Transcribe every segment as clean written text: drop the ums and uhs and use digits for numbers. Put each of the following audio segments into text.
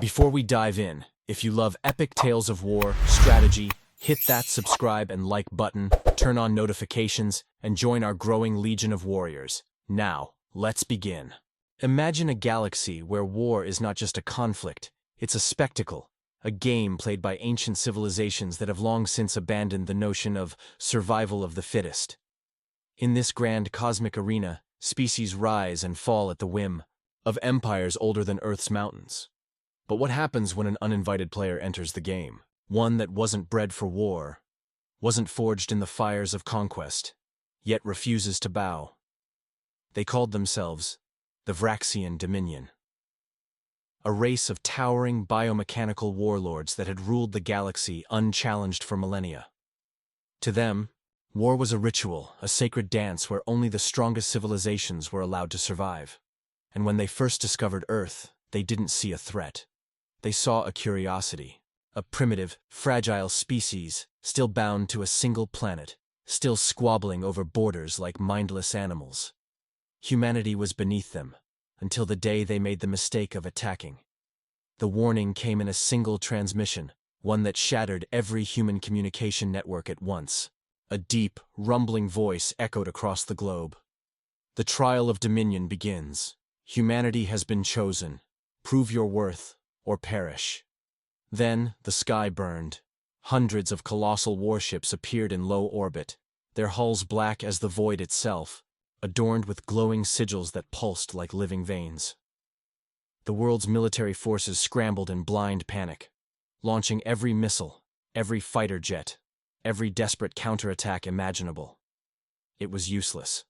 Before we dive in, if you love epic tales of war, strategy, hit that subscribe and like button, turn on notifications, and join our growing legion of warriors. Now, let's begin. Imagine a galaxy where war is not just a conflict, it's a spectacle, a game played by ancient civilizations that have long since abandoned the notion of survival of the fittest. In this grand cosmic arena, species rise and fall at the whim of empires older than Earth's mountains. But what happens when an uninvited player enters the game? One that wasn't bred for war, wasn't forged in the fires of conquest, yet refuses to bow. They called themselves the Vraxian Dominion. A race of towering biomechanical warlords that had ruled the galaxy unchallenged for millennia. To them, war was a ritual, a sacred dance where only the strongest civilizations were allowed to survive. And when they first discovered Earth, they didn't see a threat. They saw a curiosity, a primitive, fragile species still bound to a single planet, still squabbling over borders like mindless animals. Humanity was beneath them, until the day they made the mistake of attacking. The warning came in a single transmission, one that shattered every human communication network at once. A deep, rumbling voice echoed across the globe. The trial of dominion begins. Humanity has been chosen. Prove your worth, or perish. Then, the sky burned. Hundreds of colossal warships appeared in low orbit, their hulls black as the void itself, adorned with glowing sigils that pulsed like living veins. The world's military forces scrambled in blind panic, launching every missile, every fighter jet, every desperate counterattack imaginable. It was useless.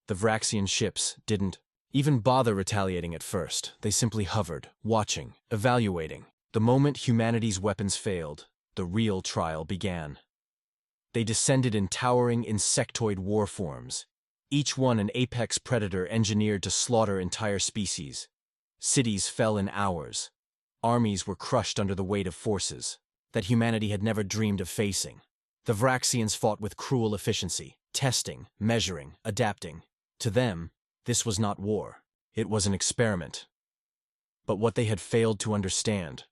The Vraxian ships didn't even bother retaliating at first. They simply hovered, watching, evaluating. The moment humanity's weapons failed, the real trial began. They descended in towering insectoid war forms, each one an apex predator engineered to slaughter entire species. Cities fell in hours. Armies were crushed under the weight of forces that humanity had never dreamed of facing. The Vraxians fought with cruel efficiency, testing, measuring, adapting. To them, this was not war. It was an experiment. But what they had failed to understand,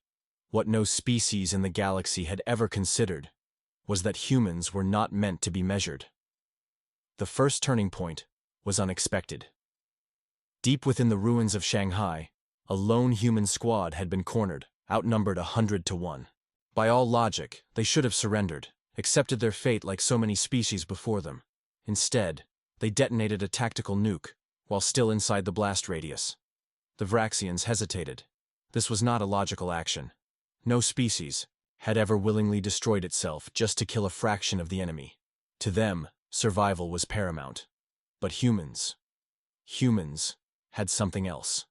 what no species in the galaxy had ever considered, was that humans were not meant to be measured. The first turning point was unexpected. Deep within the ruins of Shanghai, a lone human squad had been cornered, outnumbered 100-1. By all logic, they should have surrendered, accepted their fate like so many species before them. Instead, they detonated a tactical nuke, while still inside the blast radius. The Vraxians hesitated. This was not a logical action. No species had ever willingly destroyed itself just to kill a fraction of the enemy. To them, survival was paramount. But humans had something else.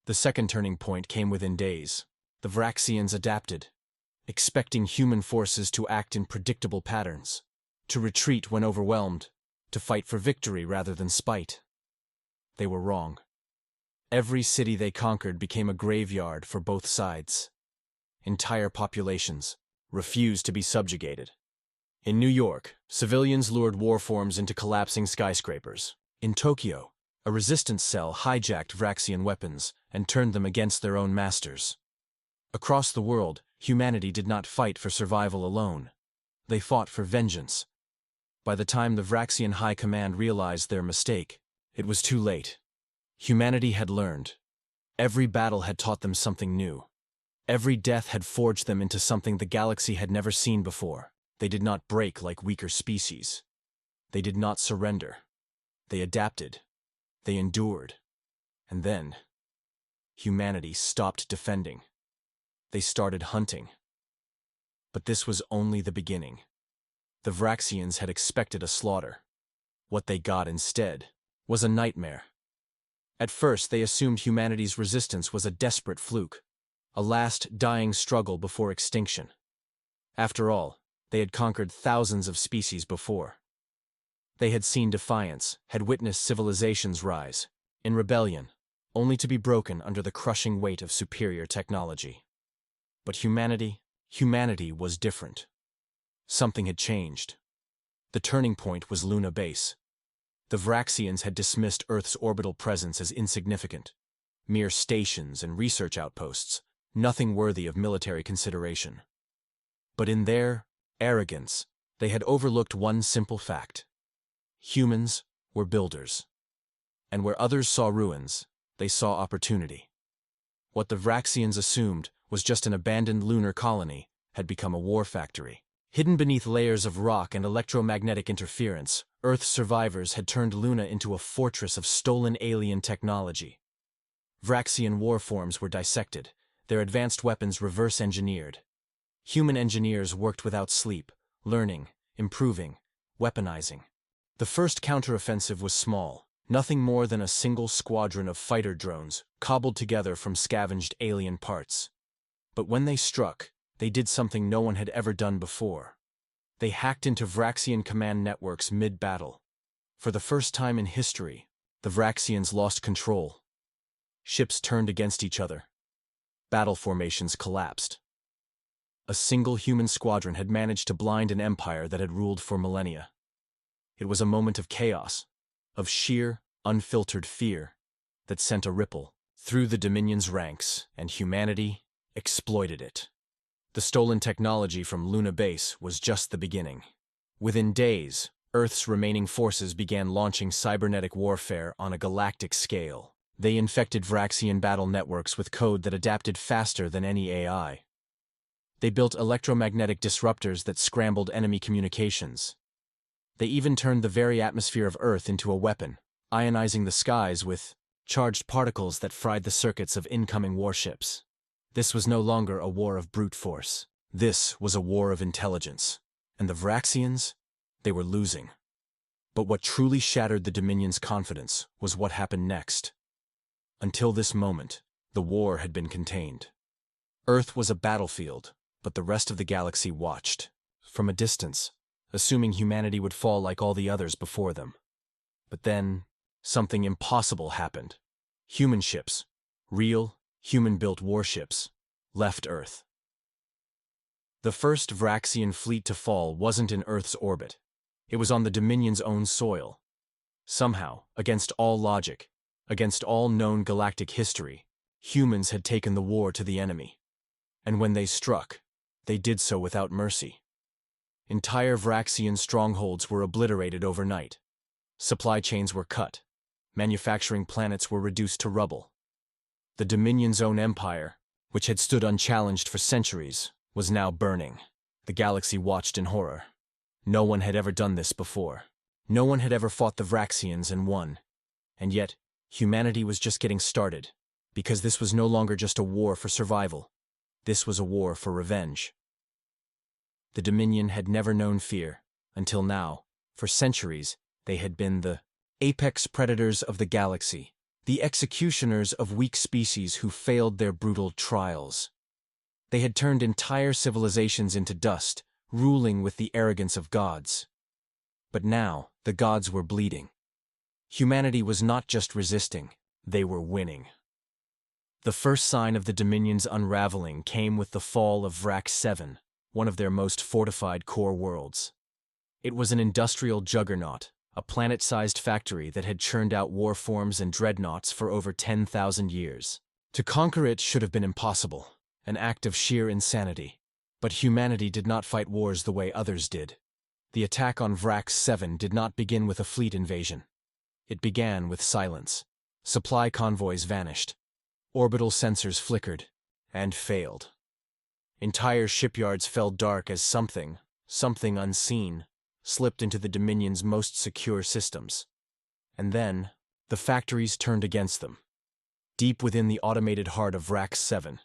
The second turning point came within days. The Vraxians adapted, expecting human forces to act in predictable patterns, to retreat when overwhelmed, to fight for victory rather than spite. They were wrong. Every city they conquered became a graveyard for both sides. Entire populations refused to be subjugated. In New York, civilians lured warforms into collapsing skyscrapers. In Tokyo, a resistance cell hijacked Vraxian weapons and turned them against their own masters. Across the world, humanity did not fight for survival alone. They fought for vengeance. By the time the Vraxian High Command realized their mistake, it was too late. Humanity had learned. Every battle had taught them something new. Every death had forged them into something the galaxy had never seen before. They did not break like weaker species. They did not surrender. They adapted. They endured. And then, humanity stopped defending. They started hunting. But this was only the beginning. The Vraxians had expected a slaughter. What they got instead was a nightmare. At first, they assumed humanity's resistance was a desperate fluke, a last dying struggle before extinction. After all, they had conquered thousands of species before. They had seen defiance, had witnessed civilizations rise, in rebellion, only to be broken under the crushing weight of superior technology. But humanity was different. Something had changed. The turning point was Luna Base. The Vraxians had dismissed Earth's orbital presence as insignificant, mere stations and research outposts, nothing worthy of military consideration. But in their arrogance, they had overlooked one simple fact. Humans were builders. And where others saw ruins, they saw opportunity. What the Vraxians assumed was just an abandoned lunar colony had become a war factory. Hidden beneath layers of rock and electromagnetic interference, Earth's survivors had turned Luna into a fortress of stolen alien technology. Vraxian warforms were dissected, their advanced weapons reverse-engineered. Human engineers worked without sleep, learning, improving, weaponizing. The first counteroffensive was small, nothing more than a single squadron of fighter drones cobbled together from scavenged alien parts. But when they struck, they did something no one had ever done before. They hacked into Vraxian command networks mid-battle. For the first time in history, the Vraxians lost control. Ships turned against each other. Battle formations collapsed. A single human squadron had managed to blind an empire that had ruled for millennia. It was a moment of chaos, of sheer, unfiltered fear, that sent a ripple through the Dominion's ranks, and humanity exploited it. The stolen technology from Luna Base was just the beginning. Within days, Earth's remaining forces began launching cybernetic warfare on a galactic scale. They infected Vraxian battle networks with code that adapted faster than any AI. They built electromagnetic disruptors that scrambled enemy communications. They even turned the very atmosphere of Earth into a weapon, ionizing the skies with charged particles that fried the circuits of incoming warships. This was no longer a war of brute force. This was a war of intelligence. And the Vraxians? They were losing. But what truly shattered the Dominion's confidence was what happened next. Until this moment, the war had been contained. Earth was a battlefield, but the rest of the galaxy watched, from a distance, assuming humanity would fall like all the others before them. But then, something impossible happened. Human ships, real, human-built warships, left Earth. The first Vraxian fleet to fall wasn't in Earth's orbit. It was on the Dominion's own soil. Somehow, against all logic, against all known galactic history, humans had taken the war to the enemy. And when they struck, they did so without mercy. Entire Vraxian strongholds were obliterated overnight. Supply chains were cut. Manufacturing planets were reduced to rubble. The Dominion's own empire, which had stood unchallenged for centuries, was now burning. The galaxy watched in horror. No one had ever done this before. No one had ever fought the Vraxians and won. And yet, humanity was just getting started, because this was no longer just a war for survival. This was a war for revenge. The Dominion had never known fear, until now. For centuries, they had been the apex predators of the galaxy, the executioners of weak species who failed their brutal trials. They had turned entire civilizations into dust, ruling with the arrogance of gods. But now, the gods were bleeding. Humanity was not just resisting, they were winning. The first sign of the Dominion's unraveling came with the fall of Vrax 7, one of their most fortified core worlds. It was an industrial juggernaut, a planet-sized factory that had churned out warforms and dreadnoughts for over 10,000 years. To conquer it should have been impossible, an act of sheer insanity. But humanity did not fight wars the way others did. The attack on Vrax 7 did not begin with a fleet invasion. It began with silence. Supply convoys vanished. Orbital sensors flickered, and failed. Entire shipyards fell dark as something unseen, slipped into the Dominion's most secure systems. And then, the factories turned against them. Deep within the automated heart of Vrax 7,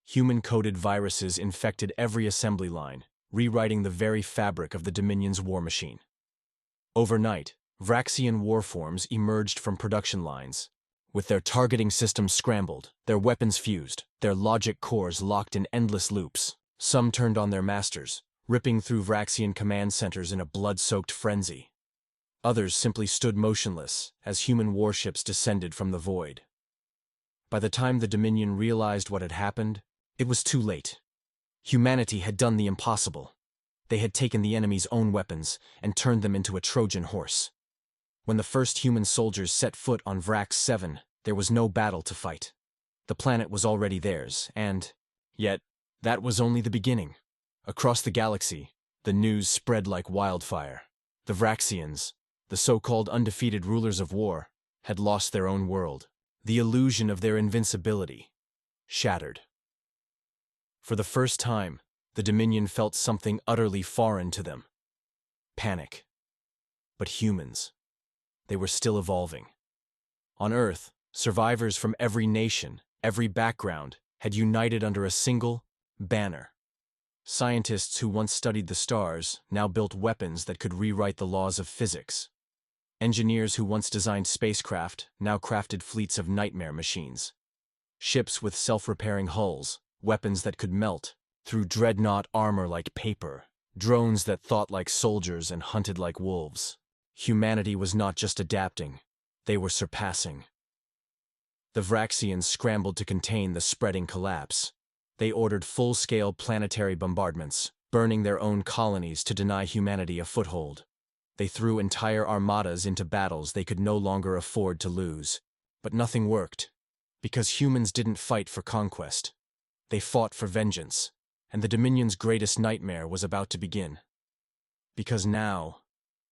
human-coded viruses infected every assembly line, rewriting the very fabric of the Dominion's war machine. Overnight, Vraxian warforms emerged from production lines, with their targeting systems scrambled, their weapons fused, their logic cores locked in endless loops. Some turned on their masters, ripping through Vraxian command centers in a blood-soaked frenzy. Others simply stood motionless as human warships descended from the void. By the time the Dominion realized what had happened, it was too late. Humanity had done the impossible. They had taken the enemy's own weapons and turned them into a Trojan horse. When the first human soldiers set foot on Vrax 7, there was no battle to fight. The planet was already theirs, and, Yet, that was only the beginning. Across the galaxy, the news spread like wildfire. The Vraxians, the so-called undefeated rulers of war, had lost their own world. The illusion of their invincibility shattered. For the first time, the Dominion felt something utterly foreign to them. Panic. But humans, they were still evolving. On Earth, survivors from every nation, every background, had united under a single banner. Scientists who once studied the stars now built weapons that could rewrite the laws of physics. Engineers who once designed spacecraft now crafted fleets of nightmare machines. Ships with self-repairing hulls, weapons that could melt through dreadnought armor like paper, drones that thought like soldiers and hunted like wolves. Humanity was not just adapting, they were surpassing. The Vraxians scrambled to contain the spreading collapse. They ordered full-scale planetary bombardments, burning their own colonies to deny humanity a foothold. They threw entire armadas into battles they could no longer afford to lose. But nothing worked, because humans didn't fight for conquest. They fought for vengeance, and the Dominion's greatest nightmare was about to begin. Because now,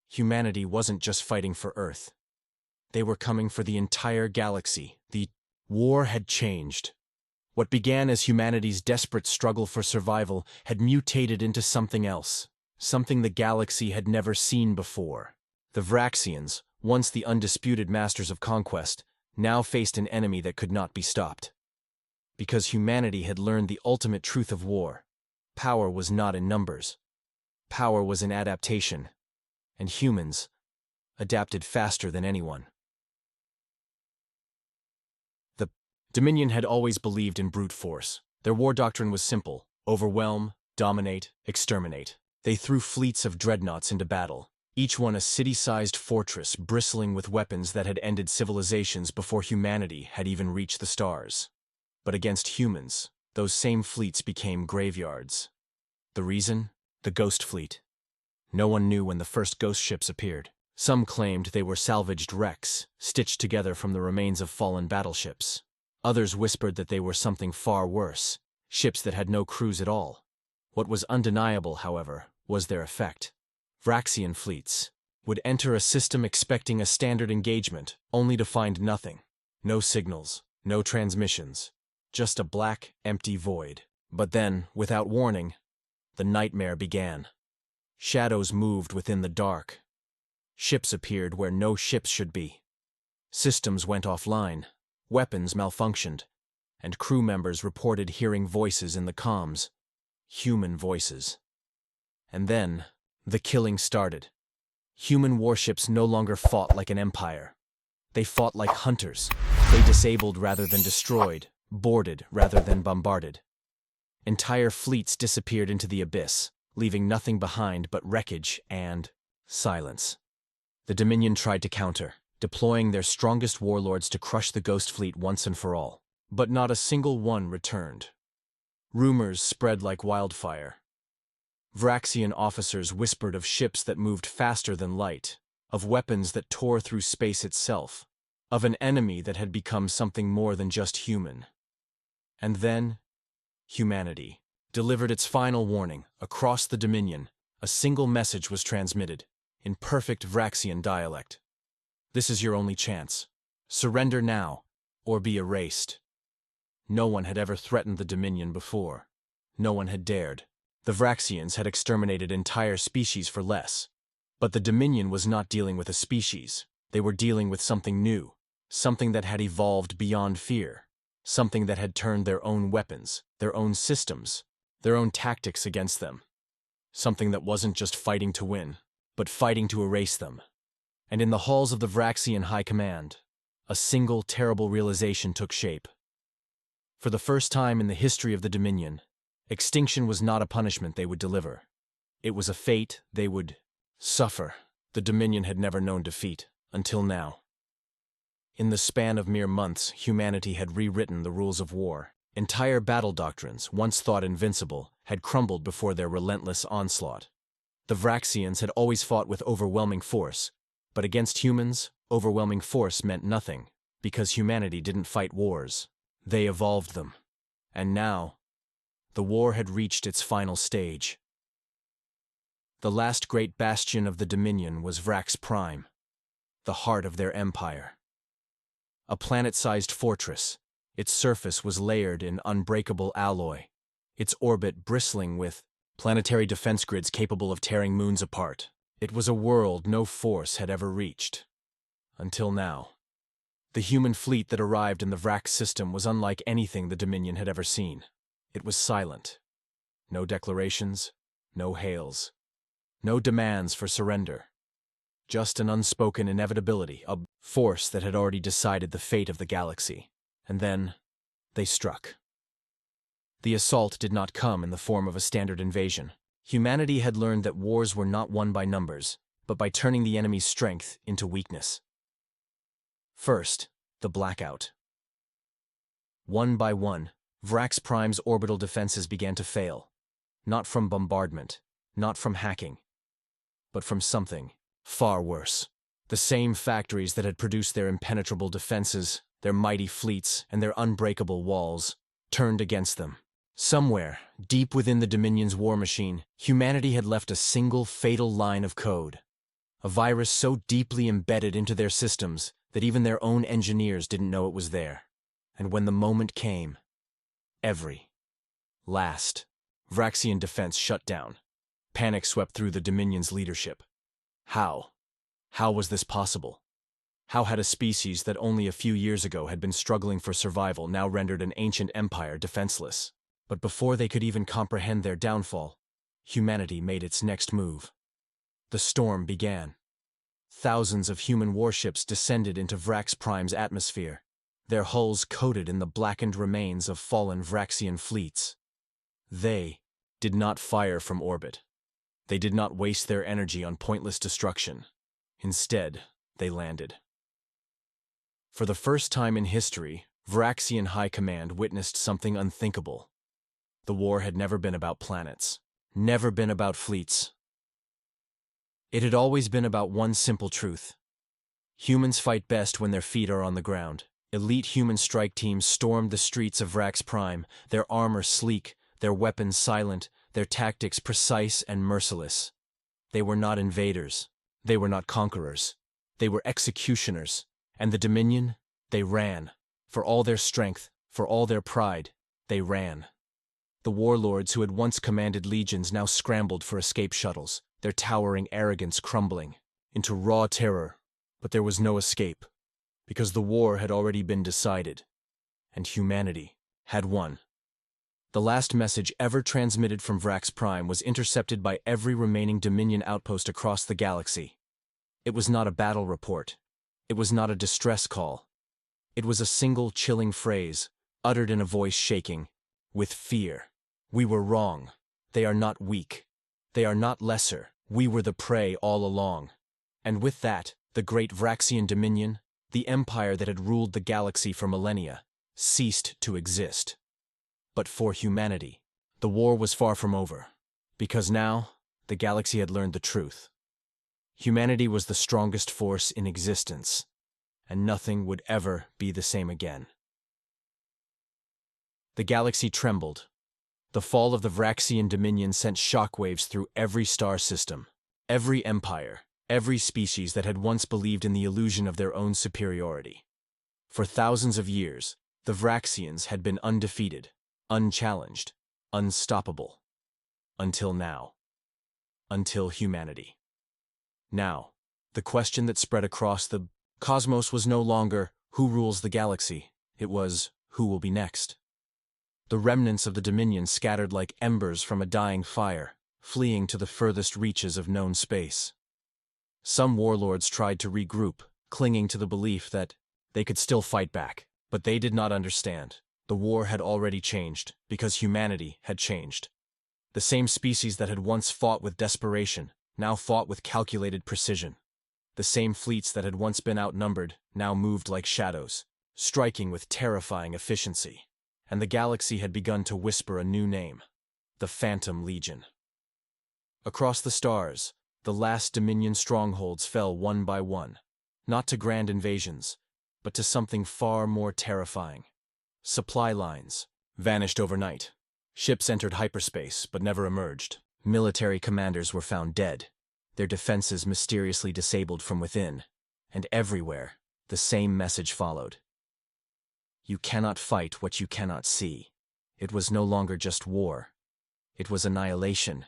humanity wasn't just fighting for Earth. They were coming for the entire galaxy. The war had changed. What began as humanity's desperate struggle for survival had mutated into something else, something the galaxy had never seen before. The Vraxians, once the undisputed masters of conquest, now faced an enemy that could not be stopped. Because humanity had learned the ultimate truth of war. Power was not in numbers. Power was in adaptation. And humans adapted faster than anyone. The Dominion had always believed in brute force. Their war doctrine was simple: overwhelm, dominate, exterminate. They threw fleets of dreadnoughts into battle, each one a city-sized fortress bristling with weapons that had ended civilizations before humanity had even reached the stars. But against humans, those same fleets became graveyards. The reason? The Ghost Fleet. No one knew when the first ghost ships appeared. Some claimed they were salvaged wrecks, stitched together from the remains of fallen battleships. Others whispered that they were something far worse, ships that had no crews at all. What was undeniable, however, was their effect. Vraxian fleets would enter a system expecting a standard engagement, only to find nothing. No signals, no transmissions, just a black, empty void. But then, without warning, the nightmare began. Shadows moved within the dark. Ships appeared where no ships should be. Systems went offline, weapons malfunctioned, and crew members reported hearing voices in the comms. Human voices. And then, the killing started. Human warships no longer fought like an empire. They fought like hunters. They disabled rather than destroyed, boarded rather than bombarded. Entire fleets disappeared into the abyss, leaving nothing behind but wreckage and silence. The Dominion tried to counter, deploying their strongest warlords to crush the Ghost Fleet once and for all. But not a single one returned. Rumors spread like wildfire. Vraxian officers whispered of ships that moved faster than light, of weapons that tore through space itself, of an enemy that had become something more than just human. And then, humanity delivered its final warning. Across the Dominion, a single message was transmitted, in perfect Vraxian dialect. This is your only chance. Surrender now, or be erased. No one had ever threatened the Dominion before. No one had dared. The Vraxians had exterminated entire species for less. But the Dominion was not dealing with a species. They were dealing with something new, something that had evolved beyond fear, something that had turned their own weapons, their own systems, their own tactics against them. Something that wasn't just fighting to win, but fighting to erase them. And in the halls of the Vraxian High Command, a single terrible realization took shape. For the first time in the history of the Dominion, extinction was not a punishment they would deliver. It was a fate they would suffer. The Dominion had never known defeat, until now. In the span of mere months, humanity had rewritten the rules of war. Entire battle doctrines, once thought invincible, had crumbled before their relentless onslaught. The Vraxians had always fought with overwhelming force, but against humans, overwhelming force meant nothing, because humanity didn't fight wars. They evolved them. And now, The war had reached its final stage. The last great bastion of the Dominion was Vrax Prime, the heart of their empire. A planet-sized fortress, its surface was layered in unbreakable alloy, its orbit bristling with planetary defense grids capable of tearing moons apart. It was a world no force had ever reached. Until now. The human fleet that arrived in the Vrax system was unlike anything the Dominion had ever seen. It was silent. No declarations, no hails, no demands for surrender. Just an unspoken inevitability, a force that had already decided the fate of the galaxy. And then, they struck. The assault did not come in the form of a standard invasion. Humanity had learned that wars were not won by numbers, but by turning the enemy's strength into weakness. First, the blackout. One by one, Vrax Prime's orbital defenses began to fail. Not from bombardment, not from hacking, but from something far worse. The same factories that had produced their impenetrable defenses, their mighty fleets, and their unbreakable walls, turned against them. Somewhere, deep within the Dominion's war machine, humanity had left a single fatal line of code. A virus so deeply embedded into their systems that even their own engineers didn't know it was there. And when the moment came, every last Vraxian defense shut down. Panic swept through the Dominion's leadership. How? How was this possible? How had a species that only a few years ago had been struggling for survival now rendered an ancient empire defenseless? But before they could even comprehend their downfall, humanity made its next move. The storm began. Thousands of human warships descended into Vrax Prime's atmosphere, their hulls coated in the blackened remains of fallen Vraxian fleets. They did not fire from orbit. They did not waste their energy on pointless destruction. Instead, they landed. For the first time in history, Vraxian High Command witnessed something unthinkable. The war had never been about planets, never been about fleets. It had always been about one simple truth. Humans fight best when their feet are on the ground. Elite human strike teams stormed the streets of Vrax Prime, their armor sleek, their weapons silent, their tactics precise and merciless. They were not invaders. They were not conquerors. They were executioners. And the Dominion, they ran. For all their strength, for all their pride, they ran. The warlords who had once commanded legions now scrambled for escape shuttles, their towering arrogance crumbling into raw terror. But there was no escape, because the war had already been decided, and humanity had won. The last message ever transmitted from Vrax Prime was intercepted by every remaining Dominion outpost across the galaxy. It was not a battle report. It was not a distress call. It was a single chilling phrase, uttered in a voice shaking with fear. We were wrong. They are not weak. They are not lesser. We were the prey all along. And with that, the great Vraxian Dominion, the empire that had ruled the galaxy for millennia, ceased to exist. But for humanity, the war was far from over, because now the galaxy had learned the truth. Humanity was the strongest force in existence, and nothing would ever be the same again. The galaxy trembled. The fall of the Vraxian Dominion sent shockwaves through every star system, every empire, every species that had once believed in the illusion of their own superiority. For thousands of years, the Vraxians had been undefeated, unchallenged, unstoppable. Until now. Until humanity. Now, the question that spread across the cosmos was no longer, who rules the galaxy? It was, who will be next? The remnants of the Dominion scattered like embers from a dying fire, fleeing to the furthest reaches of known space. Some warlords tried to regroup, clinging to the belief that they could still fight back, but they did not understand. The war had already changed, because humanity had changed. The same species that had once fought with desperation, now fought with calculated precision. The same fleets that had once been outnumbered, now moved like shadows, striking with terrifying efficiency. And the galaxy had begun to whisper a new name, the Phantom Legion. Across the stars, the last Dominion strongholds fell one by one, not to grand invasions, but to something far more terrifying. Supply lines vanished overnight. Ships entered hyperspace but never emerged. Military commanders were found dead, their defenses mysteriously disabled from within, and everywhere, the same message followed. You cannot fight what you cannot see. It was no longer just war. It was annihilation.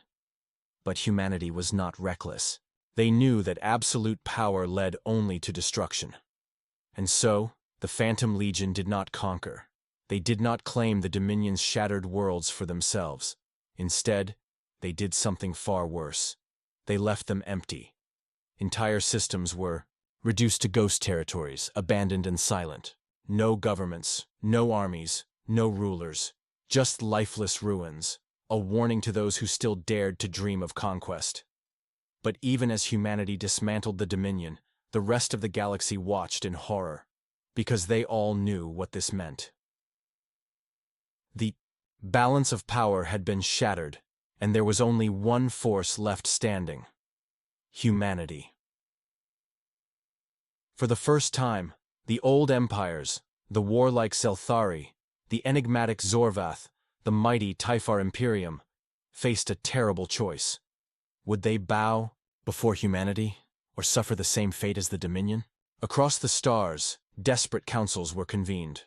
But humanity was not reckless. They knew that absolute power led only to destruction. And so, the Phantom Legion did not conquer. They did not claim the Dominion's shattered worlds for themselves. Instead, they did something far worse. They left them empty. Entire systems were reduced to ghost territories, abandoned and silent. No governments, no armies, no rulers, just lifeless ruins, a warning to those who still dared to dream of conquest. But even as humanity dismantled the Dominion, the rest of the galaxy watched in horror, because they all knew what this meant. The balance of power had been shattered, and there was only one force left standing: humanity. For the first time, the old empires, the warlike Selthari, the enigmatic Zorvath, the mighty Typhar Imperium, faced a terrible choice. Would they bow before humanity, or suffer the same fate as the Dominion? Across the stars, desperate councils were convened.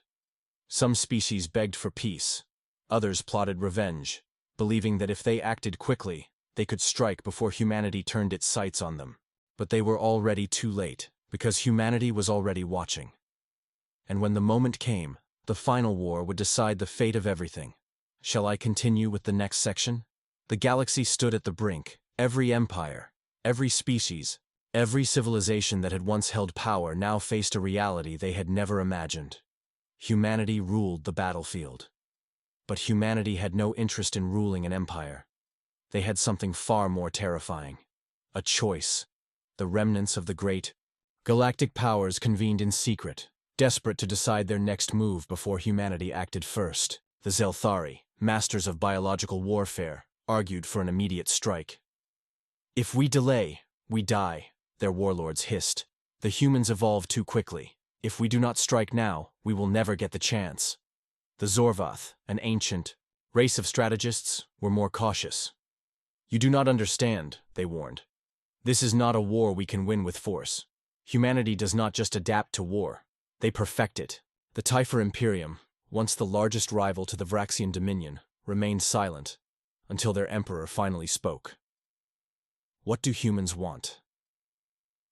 Some species begged for peace, others plotted revenge, believing that if they acted quickly, they could strike before humanity turned its sights on them. But they were already too late, because humanity was already watching. And when the moment came, the final war would decide the fate of everything. Shall I continue with the next section? The galaxy stood at the brink. Every empire, every species, every civilization that had once held power now faced a reality they had never imagined. Humanity ruled the battlefield. But humanity had no interest in ruling an empire. They had something far more terrifying: a choice. The remnants of the great galactic powers convened in secret, desperate to decide their next move before humanity acted first. The Zelthari, masters of biological warfare, argued for an immediate strike. If we delay, we die, their warlords hissed. The humans evolve too quickly. If we do not strike now, we will never get the chance. The Zorvath, an ancient race of strategists, were more cautious. You do not understand, they warned. This is not a war we can win with force. Humanity does not just adapt to war. They perfect it. The Typhar Imperium, once the largest rival to the Vraxian Dominion, remained silent until their emperor finally spoke. What do humans want?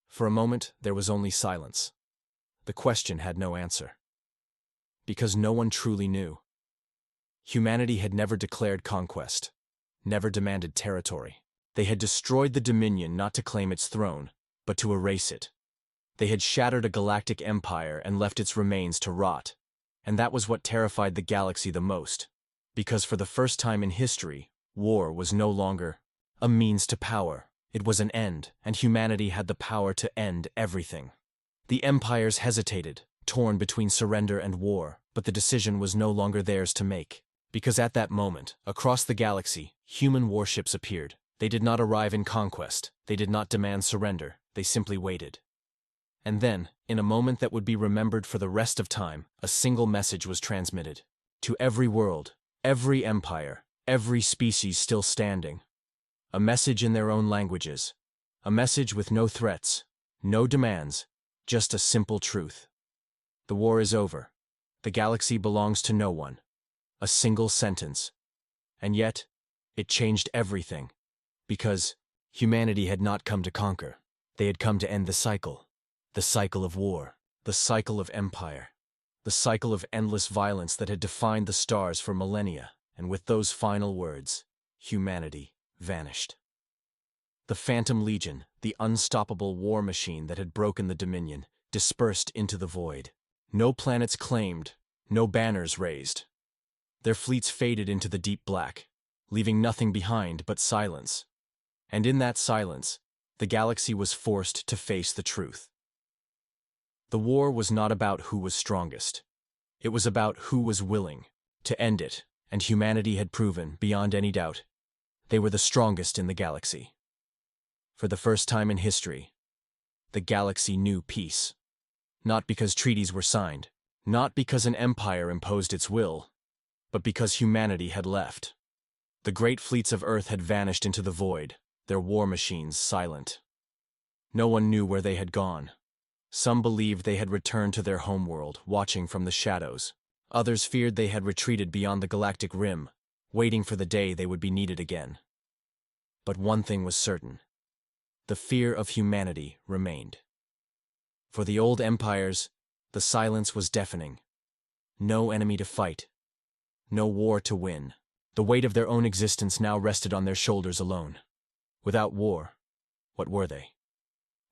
For a moment, there was only silence. The question had no answer. Because no one truly knew. Humanity had never declared conquest, never demanded territory. They had destroyed the Dominion not to claim its throne, but to erase it. They had shattered a galactic empire and left its remains to rot. And that was what terrified the galaxy the most. Because for the first time in history, war was no longer a means to power. It was an end, and humanity had the power to end everything. The empires hesitated, torn between surrender and war, but the decision was no longer theirs to make. Because at that moment, across the galaxy, human warships appeared. They did not arrive in conquest. They did not demand surrender. They simply waited. And then, in a moment that would be remembered for the rest of time, a single message was transmitted. To every world, every empire, every species still standing. A message in their own languages. A message with no threats, no demands, just a simple truth. The war is over. The galaxy belongs to no one. A single sentence. And yet, it changed everything. Because humanity had not come to conquer. They had come to end the cycle. The cycle of war. The cycle of empire. The cycle of endless violence that had defined the stars for millennia. And with those final words, humanity vanished. The Phantom Legion, the unstoppable war machine that had broken the Dominion, dispersed into the void. No planets claimed, no banners raised. Their fleets faded into the deep black, leaving nothing behind but silence. And in that silence, the galaxy was forced to face the truth. The war was not about who was strongest. It was about who was willing to end it, and humanity had proven, beyond any doubt, they were the strongest in the galaxy. For the first time in history, the galaxy knew peace. Not because treaties were signed, not because an empire imposed its will, but because humanity had left. The great fleets of Earth had vanished into the void, their war machines silent. No one knew where they had gone. Some believed they had returned to their homeworld, watching from the shadows. Others feared they had retreated beyond the galactic rim, waiting for the day they would be needed again. But one thing was certain. The fear of humanity remained. For the old empires, the silence was deafening. No enemy to fight. No war to win. The weight of their own existence now rested on their shoulders alone. Without war, what were they?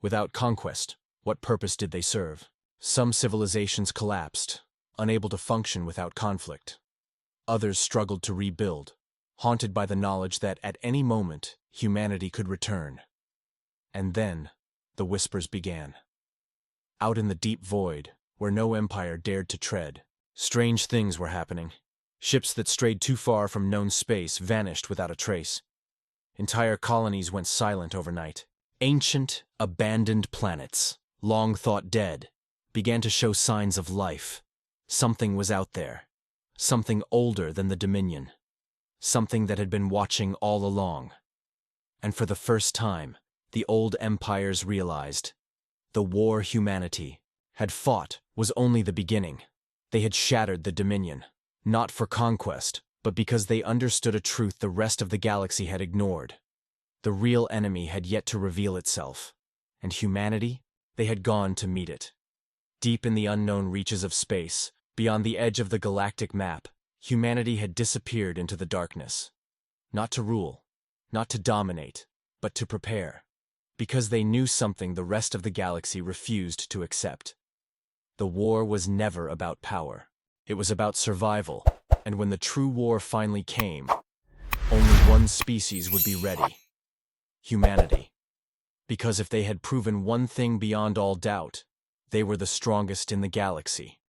Without conquest, what purpose did they serve? Some civilizations collapsed, unable to function without conflict. Others struggled to rebuild, haunted by the knowledge that at any moment humanity could return. And then, the whispers began. Out in the deep void, where no empire dared to tread, strange things were happening. Ships that strayed too far from known space vanished without a trace. Entire colonies went silent overnight. Ancient, abandoned planets, long thought dead, began to show signs of life. Something was out there. Something older than the Dominion. Something that had been watching all along. And for the first time, the old empires realized the war humanity had fought was only the beginning. They had shattered the Dominion, not for conquest, but because they understood a truth the rest of the galaxy had ignored. The real enemy had yet to reveal itself, and humanity, they had gone to meet it. Deep in the unknown reaches of space, beyond the edge of the galactic map, humanity had disappeared into the darkness. Not to rule, not to dominate, but to prepare. Because they knew something the rest of the galaxy refused to accept. The war was never about power. It was about survival, and when the true war finally came, only one species would be ready. Humanity. Because if they had proven one thing beyond all doubt, they were the strongest in the galaxy.